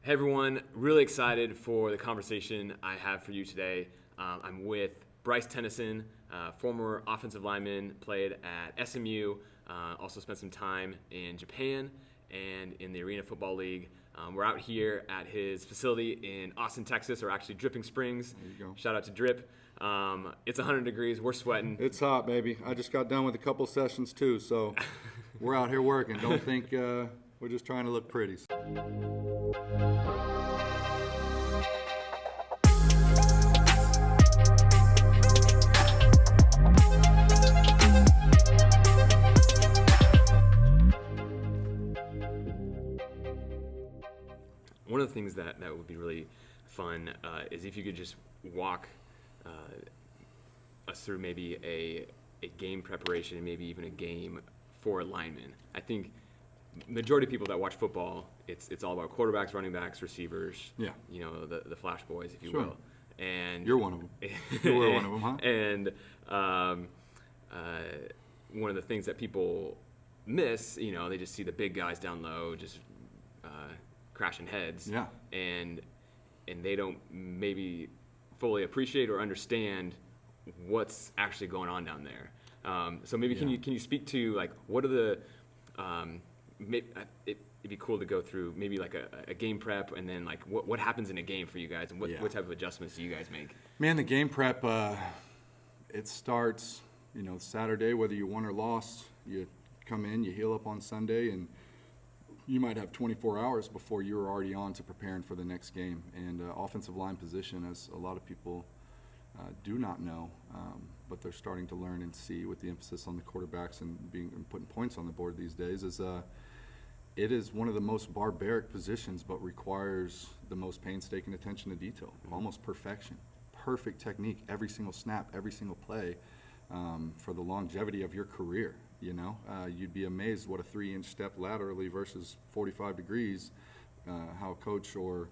Hey everyone, really excited for the conversation I have for you today. I'm with Bryce Tennison, former offensive lineman, played at SMU, also spent some time in Japan and in the Arena Football League. We're out here at his facility in Austin, Texas, or actually Dripping Springs. There you go. Shout out to Drip. It's 100 degrees, we're sweating. It's hot, baby. I just got done with a couple sessions too, so we're out here working. Don't think we're just trying to look pretty. One of the things that would be really fun is if you could just walk us through maybe a game preparation and maybe even a game for a lineman. I think majority of people that watch football, it's all about quarterbacks, running backs, receivers. Yeah. You know, the flash boys, if you Sure. will. And You're one of them. You were one of them, huh? And one of the things that people miss, you know, they just see the big guys down low, just crashing heads. Yeah. And they don't maybe fully appreciate or understand what's actually going on down there. So maybe can you speak to like what are the it'd be cool to go through maybe like a game prep and then like what happens in a game for you guys and what type of adjustments do you guys make? Man, the game prep, it starts, you know, Saturday, whether you won or lost. You come in, you heal up on Sunday, and you might have 24 hours before you're already on to preparing for the next game. And offensive line position, as a lot of people do not know, but they're starting to learn and see with the emphasis on the quarterbacks and putting points on the board these days, is it is one of the most barbaric positions, but requires the most painstaking attention to detail, almost perfection, perfect technique every single snap, every single play, for the longevity of your career. You know, you'd be amazed what a 3-inch step laterally versus 45 degrees, how a coach or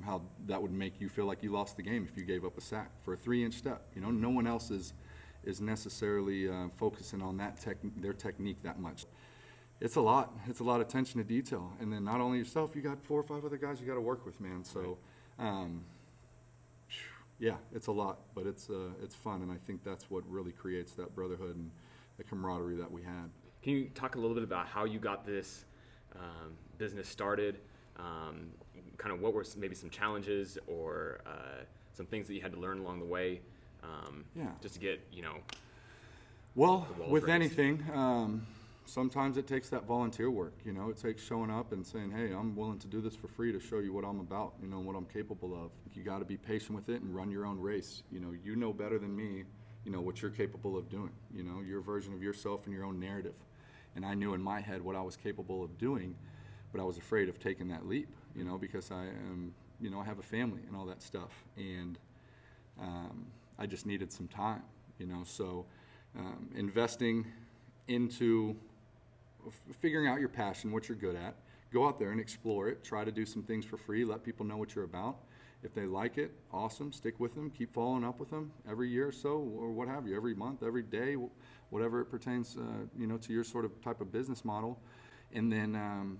how that would make you feel like you lost the game if you gave up a sack for a 3-inch step. You know, no one else is necessarily focusing on their technique that much. It's a lot. It's a lot of attention to detail, and then not only yourself, you got 4 or 5 other guys you got to work with, man. So, yeah, it's a lot, but it's fun, and I think that's what really creates that brotherhood and the camaraderie that we had. Can you talk a little bit about how you got this business started? Kind of what were maybe some challenges or some things that you had to learn along the way, just to get, you know. Well, with raised. anything, sometimes it takes that volunteer work. You know, it takes showing up and saying, "Hey, I'm willing to do this for free to show you what I'm about. You know, what I'm capable of." You got to be patient with it and run your own race. You know better than me. You know what you're capable of doing. You know your version of yourself and your own narrative. And I knew in my head what I was capable of doing, but I was afraid of taking that leap. You know, because I am, you know, I have a family and all that stuff, and I just needed some time. You know, so investing into figuring out your passion, what you're good at, go out there and explore it. Try to do some things for free. Let people know what you're about. If they like it, awesome. Stick with them. Keep following up with them every year or so, or what have you, every month, every day, whatever it pertains, you know, to your sort of type of business model. And then,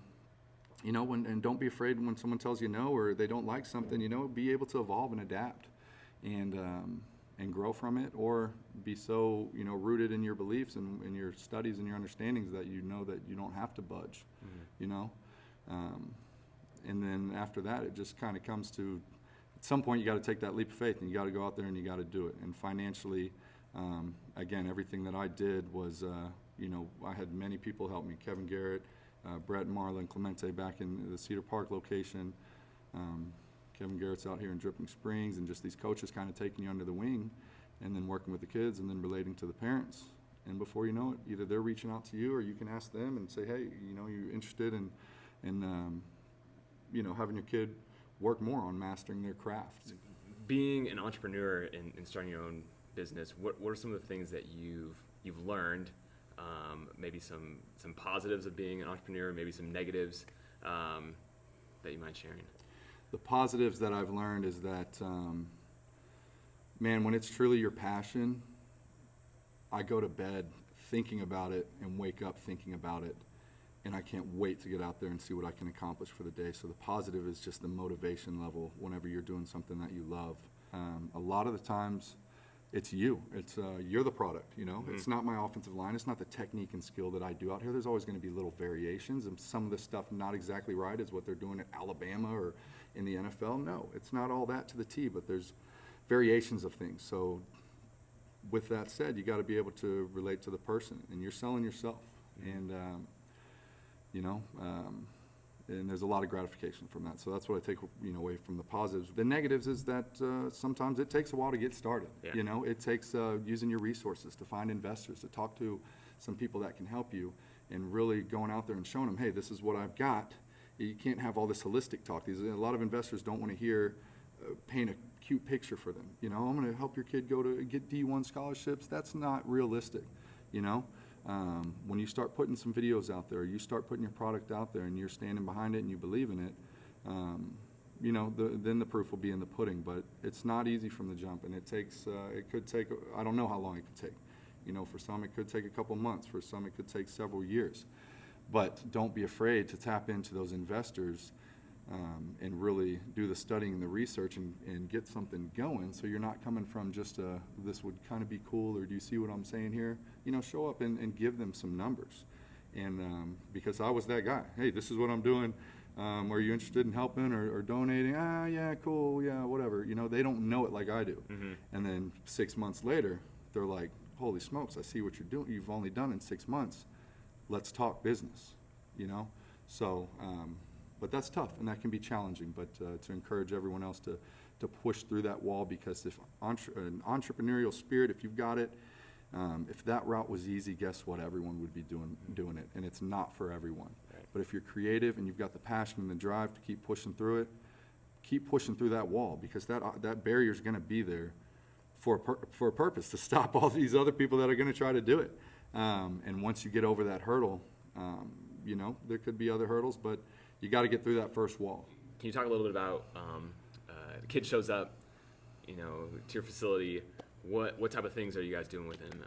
you know, and don't be afraid when someone tells you no or they don't like something. You know, be able to evolve and adapt, and grow from it, or be so, you know, rooted in your beliefs and in your studies and your understandings that you know that you don't have to budge. You know, and then after that, it just kind of comes to. At some point, you got to take that leap of faith, and you got to go out there and you got to do it. And financially, again, everything that I did was, you know, I had many people help me. Kevin Garrett, Brett, Marlon, Clemente back in the Cedar Park location. Kevin Garrett's out here in Dripping Springs, and just these coaches kind of taking you under the wing, and then working with the kids, and then relating to the parents. And before you know it, either they're reaching out to you, or you can ask them and say, hey, you know, you're interested in you know, having your kid work more on mastering their craft. Being an entrepreneur and starting your own business, what are some of the things that you've learned? Maybe some positives of being an entrepreneur, maybe some negatives that you mind sharing. The positives that I've learned is that, man, when it's truly your passion, I go to bed thinking about it and wake up thinking about it. and I can't wait to get out there and see what I can accomplish for the day. So the positive is just the motivation level whenever you're doing something that you love. A lot of the times, it's you. It's you're the product, you know? It's not my offensive line. It's not the technique and skill that I do out here. There's always going to be little variations, and some of the stuff not exactly right is what they're doing at Alabama or in the NFL. No, it's not all that to the T, but there's variations of things. So with that said, you got to be able to relate to the person, and you're selling yourself. And, you know, and there's a lot of gratification from that. So that's what I take, you know, away from the positives. The negatives is that sometimes it takes a while to get started. Yeah. You know, it takes using your resources to find investors, to talk to some people that can help you, and really going out there and showing them, hey, this is what I've got. You can't have all this holistic talk. A lot of investors don't want to hear paint a cute picture for them. You know, I'm going to help your kid go to get D1 scholarships. That's not realistic, you know. When you start putting some videos out there, you start putting your product out there and you're standing behind it and you believe in it, you know, then the proof will be in the pudding. But it's not easy from the jump, and it takes, it could take, I don't know how long it could take. You know, for some it could take a couple months, for some it could take several years. But don't be afraid to tap into those investors and really do the studying and the research and get something going, so you're not coming from just this would kind of be cool, or do you see what I'm saying here? You know, show up and give them some numbers. And because I was that guy, hey, this is what I'm doing. Are you interested in helping or donating? Yeah, cool, yeah, whatever. You know, they don't know it like I do. And then 6 months later, they're like, holy smokes, I see what you're doing. You've only done in 6 months. Let's talk business, you know? So, but that's tough, and that can be challenging, but to encourage everyone else to push through that wall, because if an entrepreneurial spirit, if you've got it, if that route was easy, guess what? Everyone would be doing it, and it's not for everyone. Right. But if you're creative and you've got the passion and the drive to keep pushing through it, keep pushing through that wall, because that barrier is going to be there for a purpose, to stop all these other people that are going to try to do it. And once you get over that hurdle, you know, there could be other hurdles, but you got to get through that first wall. Can you talk a little bit about the kid shows up, you know, to your facility? What type of things are you guys doing with him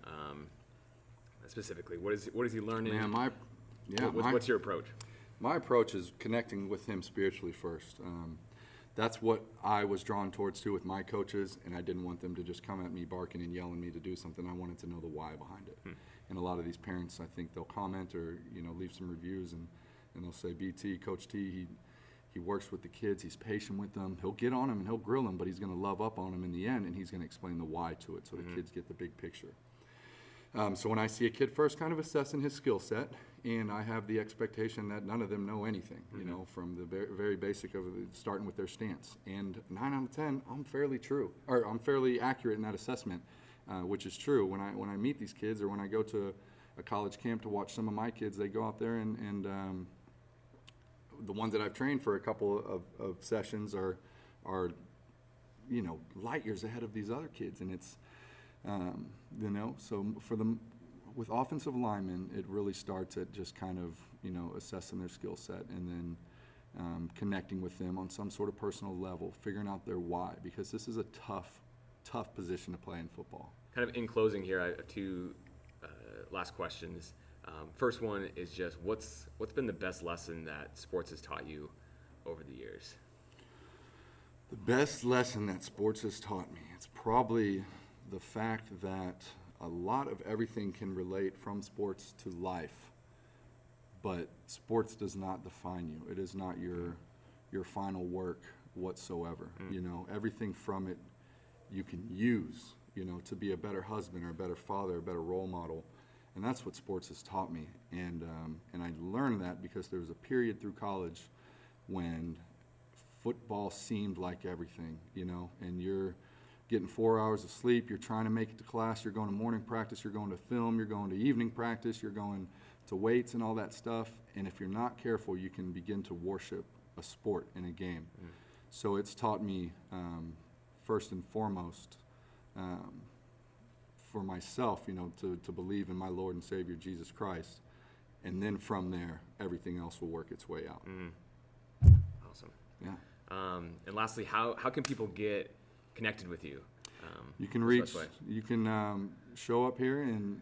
specifically? What is he learning? Man, what's your approach? My approach is connecting with him spiritually first. That's what I was drawn towards too with my coaches, and I didn't want them to just come at me barking and yelling me to do something. I wanted to know the why behind it. And a lot of these parents, I think they'll comment or, you know, leave some reviews and they'll say, BT, Coach T, he works with the kids, he's patient with them, he'll get on them and he'll grill them, but he's going to love up on them in the end, and he's going to explain the why to it, so the kids get the big picture. So when I see a kid first, kind of assessing his skill set, and I have the expectation that none of them know anything, you know, from the very basic of starting with their stance. And 9 out of 10, I'm fairly accurate in that assessment, which is true. When I meet these kids, or when I go to a college camp to watch some of my kids, they go out there and the ones that I've trained for a couple of sessions are, you know, light years ahead of these other kids, and it's, you know, so for them, with offensive linemen, it really starts at just kind of, you know, assessing their skill set, and then connecting with them on some sort of personal level, figuring out their why, because this is a tough position to play in football. Kind of in closing here, I have two last questions. First one is just what's been the best lesson that sports has taught you over the years? The best lesson that sports has taught me, it's probably the fact that a lot of everything can relate from sports to life, but sports does not define you. It is not your final work whatsoever. You know, everything from it you can use, you know, to be a better husband or a better father, a better role model. And that's what sports has taught me. And I learned that because there was a period through college when football seemed like everything, you know, and you're getting 4 hours of sleep, you're trying to make it to class, you're going to morning practice, you're going to film, you're going to evening practice, you're going to weights and all that stuff. And if you're not careful, you can begin to worship a sport in a game. So it's taught me, first and foremost, for myself, you know, to believe in my Lord and Savior, Jesus Christ. And then from there, everything else will work its way out. Awesome. Yeah. And lastly, how can people get connected with you? You can show up here and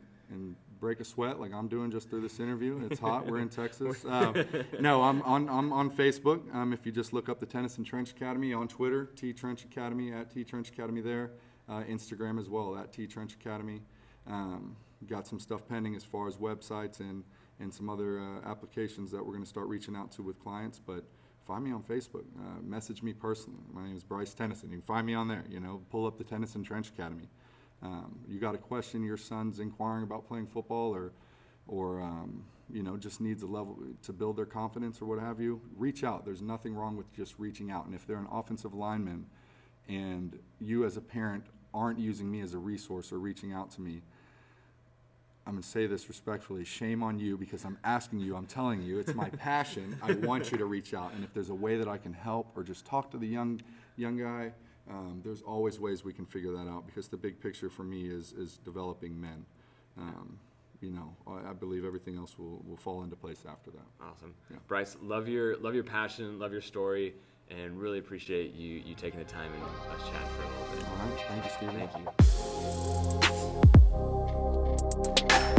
break a sweat like I'm doing just through this interview. It's hot. We're in Texas. No, I'm on Facebook. If you just look up the Tennison Trench Academy, on Twitter, T Trench Academy, at T Trench Academy there. Instagram as well, at T Trench Academy. Got some stuff pending as far as websites and some other applications that we're going to start reaching out to with clients. But find me on Facebook. Message me personally. My name is Bryce Tennison. You can find me on there. Pull up the Tennison Trench Academy. You got a question, your son's inquiring about playing football, or just needs a level to build their confidence or what have you, reach out. There's nothing wrong with just reaching out. And if they're an offensive lineman and you as a parent aren't using me as a resource or reaching out to me, I'm going to say this respectfully, shame on you, because I'm asking you, I'm telling you, it's my passion. I want you to reach out. And if there's a way that I can help or just talk to the young guy, there's always ways we can figure that out, because the big picture for me is developing men. I believe everything else will fall into place after that. Awesome. Yeah. Bryce, love your passion, love your story, and really appreciate you taking the time and us chatting for a little bit. All right. Thank you, Stephen. Thank you.